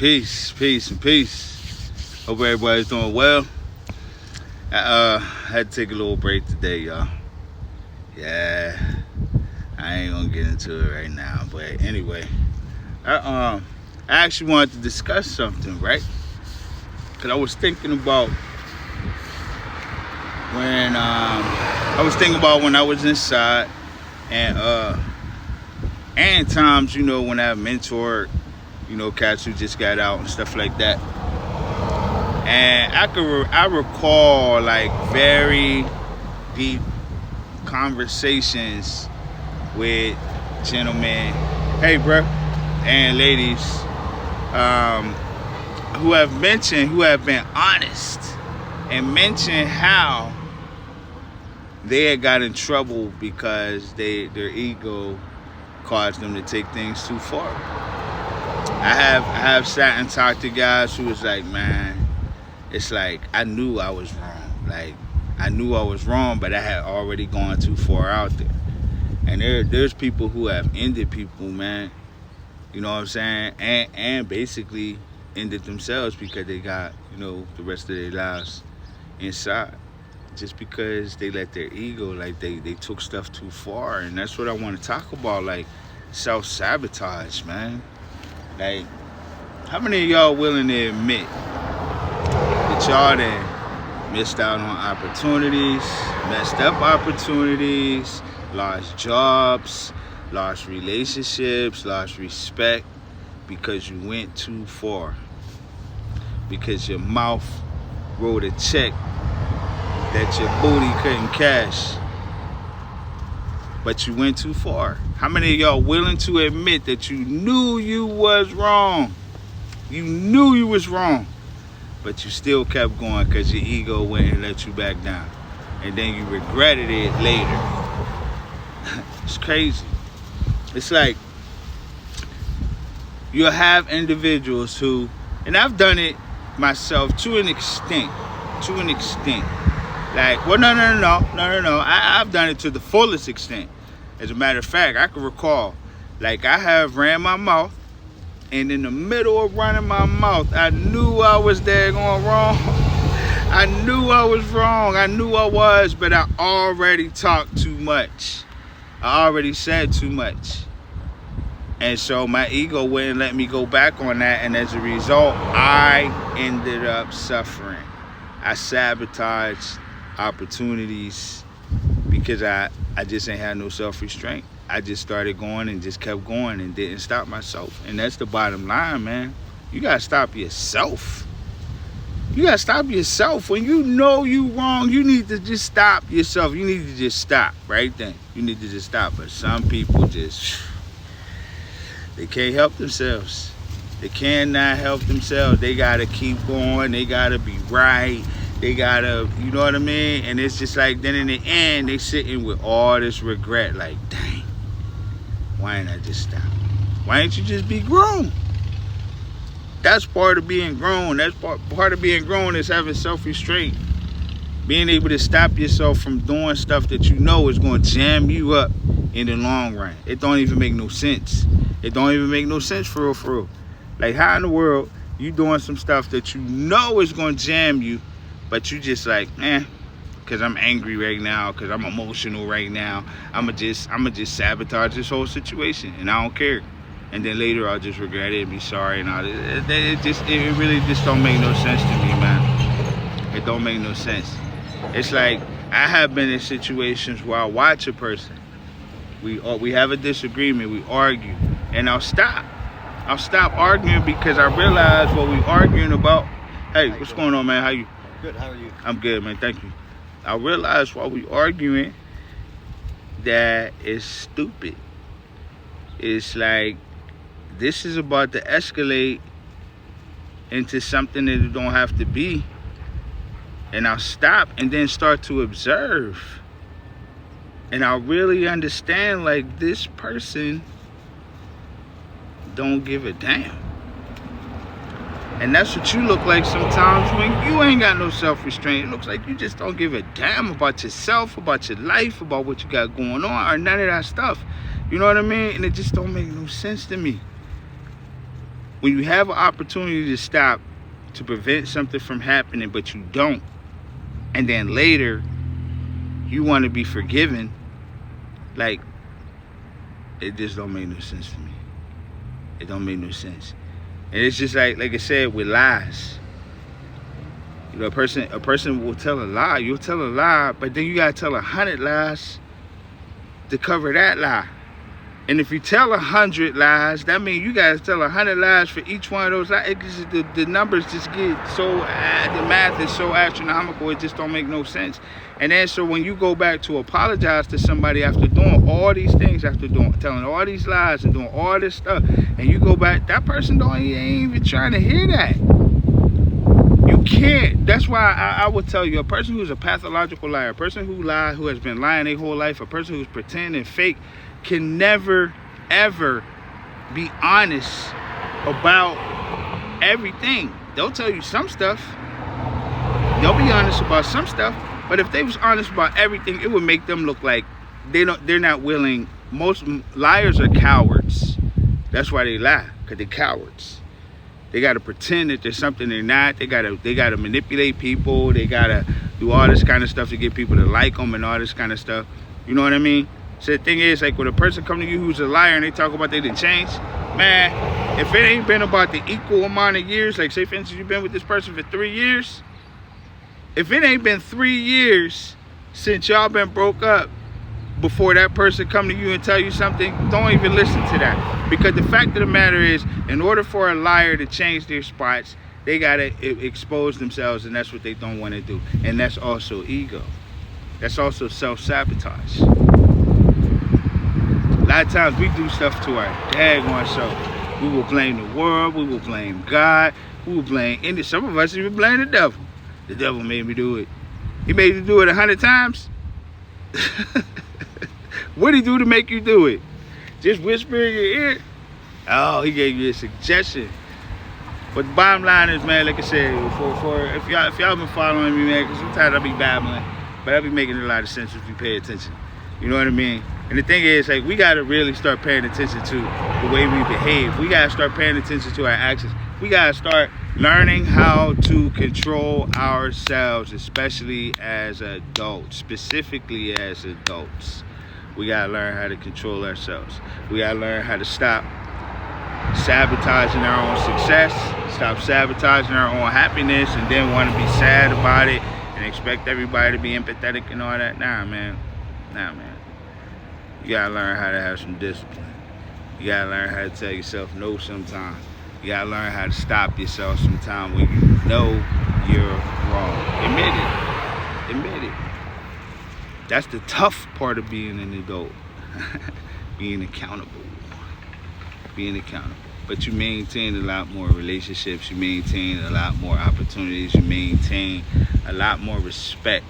Peace, peace, and peace. Hope everybody's doing well. I had to take a little break today, y'all. Yeah, I ain't gonna get into it right now, but anyway, I actually wanted to discuss something, right? Cause I was thinking about when I was inside, and times, when I mentored, cats who just got out and stuff like that. And I recall like very deep conversations with gentlemen, hey bro, and ladies, who have been honest and mentioned how they had got in trouble because their ego caused them to take things too far. I have sat and talked to guys who was like, man, it's like I knew I was wrong. Like I knew I was wrong, but I had already gone too far out there. And there's people who have ended people, man. You know what I'm saying? And basically ended themselves because they got, the rest of their lives inside. Just because they let their ego, like they took stuff too far. And that's what I want to talk about, like self-sabotage, man. Like, how many of y'all willing to admit that y'all done missed out on opportunities, messed up opportunities, lost jobs, lost relationships, lost respect because you went too far? Because your mouth wrote a check that your booty couldn't cash, but you went too far. How many of y'all willing to admit that you knew you was wrong? You knew you was wrong, but you still kept going because your ego went and let you back down. And then you regretted it later. It's crazy. It's like you'll have individuals who, and I've done it myself to an extent. Like, well, no. I've done it to the fullest extent. As a matter of fact, I can recall, like, I have ran my mouth, and in the middle of running my mouth, I knew I was there going wrong. I knew I was wrong. I knew I was, but I already talked too much. I already said too much. And so my ego wouldn't let me go back on that, and as a result, I ended up suffering. I sabotaged opportunities because I just ain't had no self-restraint. I just started going and just kept going and didn't stop myself. And that's the bottom line, man. You gotta stop yourself. You gotta stop yourself. When you know you wrong, you need to just stop yourself. You need to just stop right then. You need to just stop. But some people they can't help themselves. They cannot help themselves. They gotta keep going. They gotta be right. They gotta, you know what I mean? And it's just like, then in the end, they sitting with all this regret, like, dang, why ain't I just stop? Why ain't you just be grown? That's part of being grown. That's part of being grown is having self-restraint. Being able to stop yourself from doing stuff that you know is going to jam you up in the long run. It don't even make no sense. It don't even make no sense for real. Like, how in the world you doing some stuff that you know is going to jam you, but you just like, because I'm angry right now, because I'm emotional right now, I'ma just sabotage this whole situation, and I don't care. And then later I'll just regret it and be sorry and all this. It really just don't make no sense to me, man. It don't make no sense. It's like, I have been in situations where I watch a person, we have a disagreement, we argue, and I'll stop arguing because I realize what we arguing about. Hey, what's going on, man? How you? Good, how are you? I'm good, man, thank you. I realize while we arguing that it's stupid. It's like, this is about to escalate into something that it don't have to be. And I'll stop and then start to observe. And I'll really understand, like, this person don't give a damn. And that's what you look like sometimes when you ain't got no self-restraint. It looks like you just don't give a damn about yourself, about your life, about what you got going on, or none of that stuff. You know what I mean? And it just don't make no sense to me. when you have an opportunity to stop, to prevent something from happening, but you don't, and then later you want to be forgiven, like, it just don't make no sense to me. It don't make no sense. And it's just like I said, with lies. You know, a person will tell a lie. You'll tell a lie, but then you gotta tell 100 lies to cover that lie. And if you tell 100 lies, that means you gotta tell 100 lies for each one of those lies. The numbers just get so, the math is so astronomical, it just don't make no sense. And then so when you go back to apologize to somebody after doing all these things, after telling all these lies and doing all this stuff, and you go back, that person ain't even trying to hear that. You can't. That's why I would tell you, a person who's a pathological liar, a person who lies, who has been lying their whole life, a person who's pretending fake, can never, ever be honest about everything. They'll tell you some stuff. They'll be honest about some stuff. But if they was honest about everything, it would make them look like they're not willing. Most liars are cowards. That's why they lie, because they're cowards. They got to pretend that there's something they're not. They got to manipulate people. They got to do all this kind of stuff to get people to like them and all this kind of stuff. You know what I mean? So the thing is, like, when a person come to you who's a liar and they talk about they didn't change, man, if it ain't been about the equal amount of years, like say for instance you've been with this person for 3 years, if it ain't been 3 years since y'all been broke up before that person come to you and tell you something, don't even listen to that. Because the fact of the matter is, in order for a liar to change their spots, they gotta expose themselves, and that's what they don't want to do. And that's also ego. That's also self-sabotage. A lot of times we do stuff to our daggone self. We will blame the world, we will blame God, we will blame some of us even blame the devil. The devil made me do it. He made you do it 100 times. What did he do to make you do it? Just whisper in your ear? Oh, he gave you a suggestion. But the bottom line is, man, like I said, if y'all been following me, man, because sometimes I'll be babbling, but I'll be making a lot of sense if you pay attention. You know what I mean? And the thing is, like, we got to really start paying attention to the way we behave. We got to start paying attention to our actions. We got to start learning how to control ourselves, especially as adults, specifically as adults. We got to learn how to control ourselves. We got to learn how to stop sabotaging our own success, stop sabotaging our own happiness, and then want to be sad about it and expect everybody to be empathetic and all that. Nah, man. You gotta learn how to have some discipline. You gotta learn how to tell yourself no sometimes. You gotta learn how to stop yourself sometimes when you know you're wrong. Admit it. That's the tough part of being an adult. Being accountable. But you maintain a lot more relationships. You maintain a lot more opportunities. You maintain a lot more respect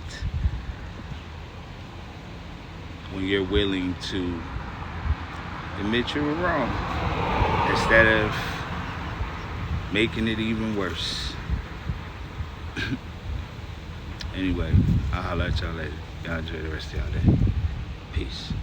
when you're willing to admit you were wrong instead of making it even worse. Anyway, I'll holler at y'all later. Y'all enjoy the rest of y'all day. Peace.